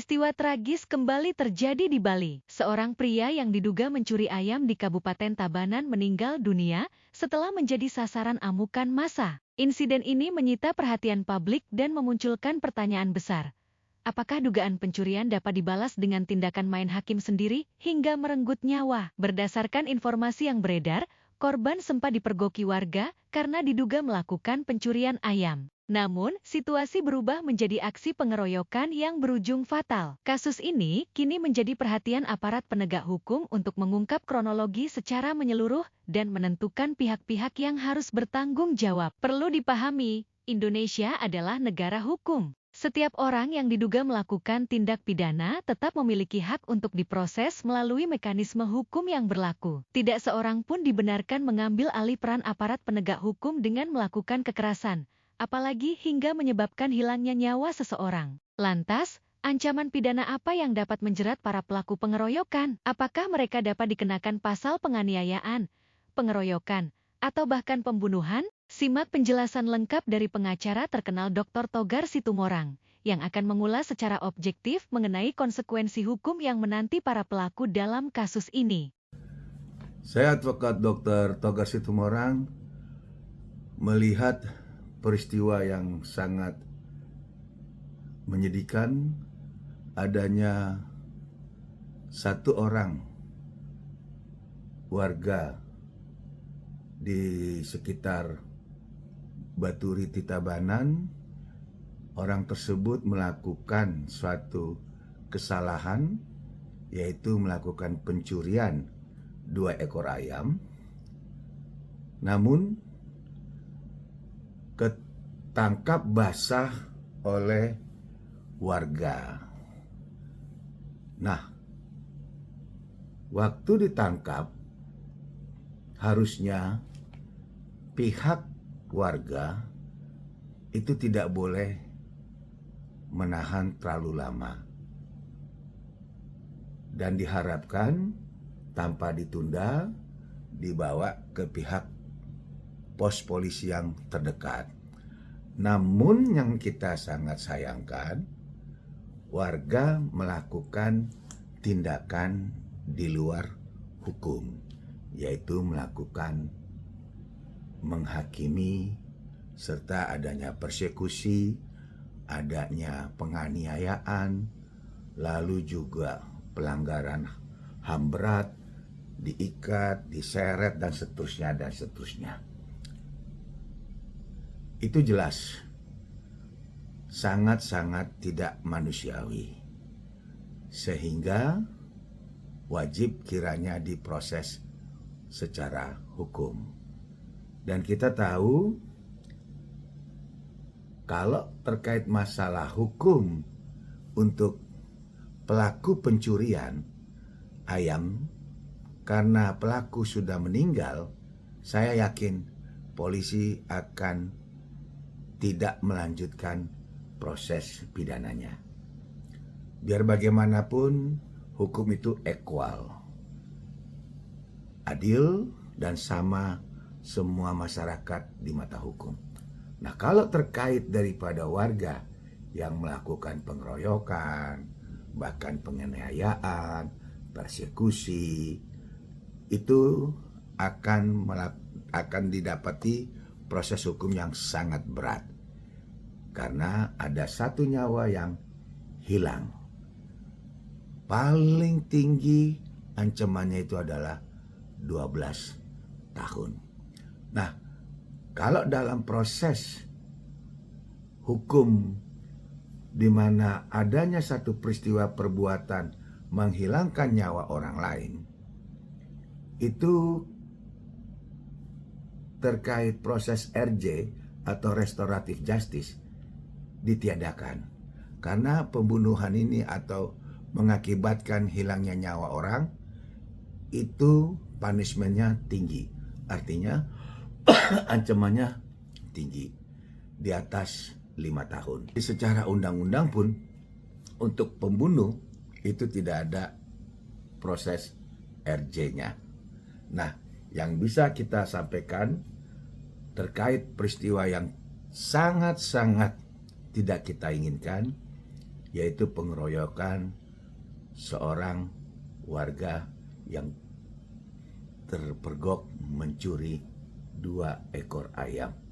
Peristiwa tragis kembali terjadi di Bali. Seorang pria yang diduga mencuri ayam di Kabupaten Tabanan meninggal dunia setelah menjadi sasaran amukan massa. Insiden ini menyita perhatian publik dan memunculkan pertanyaan besar. Apakah dugaan pencurian dapat dibalas dengan tindakan main hakim sendiri hingga merenggut nyawa? Berdasarkan informasi yang beredar, korban sempat dipergoki warga karena diduga melakukan pencurian ayam. Namun, situasi berubah menjadi aksi pengeroyokan yang berujung fatal. Kasus ini kini menjadi perhatian aparat penegak hukum untuk mengungkap kronologi secara menyeluruh dan menentukan pihak-pihak yang harus bertanggung jawab. Perlu dipahami, Indonesia adalah negara hukum. Setiap orang yang diduga melakukan tindak pidana tetap memiliki hak untuk diproses melalui mekanisme hukum yang berlaku. Tidak seorang pun dibenarkan mengambil alih peran aparat penegak hukum dengan melakukan kekerasan, apalagi hingga menyebabkan hilangnya nyawa seseorang. Lantas, ancaman pidana apa yang dapat menjerat para pelaku pengeroyokan? Apakah mereka dapat dikenakan pasal penganiayaan, pengeroyokan, atau bahkan pembunuhan? Simak penjelasan lengkap dari pengacara terkenal Dr. Togar Situmorang, yang akan mengulas secara objektif mengenai konsekuensi hukum yang menanti para pelaku dalam kasus ini. Saya advokat Dr. Togar Situmorang melihat peristiwa yang sangat menyedihkan adanya satu orang warga di sekitar Baturi Tabanan. Orang tersebut melakukan suatu kesalahan, yaitu melakukan pencurian 2 ekor ayam. Namun ketangkap basah oleh warga. Nah, waktu ditangkap harusnya pihak warga itu tidak boleh menahan terlalu lama dan diharapkan tanpa ditunda dibawa ke pihak pos polisi yang terdekat. Namun yang kita sangat sayangkan, warga melakukan tindakan di luar hukum, yaitu melakukan menghakimi serta adanya persekusi, adanya penganiayaan, lalu juga pelanggaran HAM berat, diikat, diseret, dan seterusnya, dan seterusnya. Itu jelas sangat-sangat tidak manusiawi, sehingga wajib kiranya diproses secara hukum. Dan kita tahu kalau terkait masalah hukum untuk pelaku pencurian ayam, karena pelaku sudah meninggal, saya yakin polisi akan tidak melanjutkan proses pidananya. Biar bagaimanapun hukum itu equal, adil, dan sama semua masyarakat di mata hukum. Nah, kalau terkait daripada warga yang melakukan pengeroyokan, bahkan penganiayaan, persekusi, itu akan didapati proses hukum yang sangat berat, karena ada satu nyawa yang hilang. Paling tinggi ancamannya itu adalah 12 tahun. Nah, kalau dalam proses hukum di mana adanya satu peristiwa perbuatan menghilangkan nyawa orang lain, itu terkait proses RJ atau restoratif justice ditiadakan. Karena pembunuhan ini atau mengakibatkan hilangnya nyawa orang, itu punishment-nya tinggi. Artinya ancamannya tinggi, di atas 5 tahun. Secara undang-undang pun untuk pembunuh itu tidak ada proses RJ-nya. Nah, yang bisa kita sampaikan terkait peristiwa yang sangat-sangat tidak kita inginkan, yaitu pengeroyokan seorang warga yang terpergok mencuri 2 ekor ayam.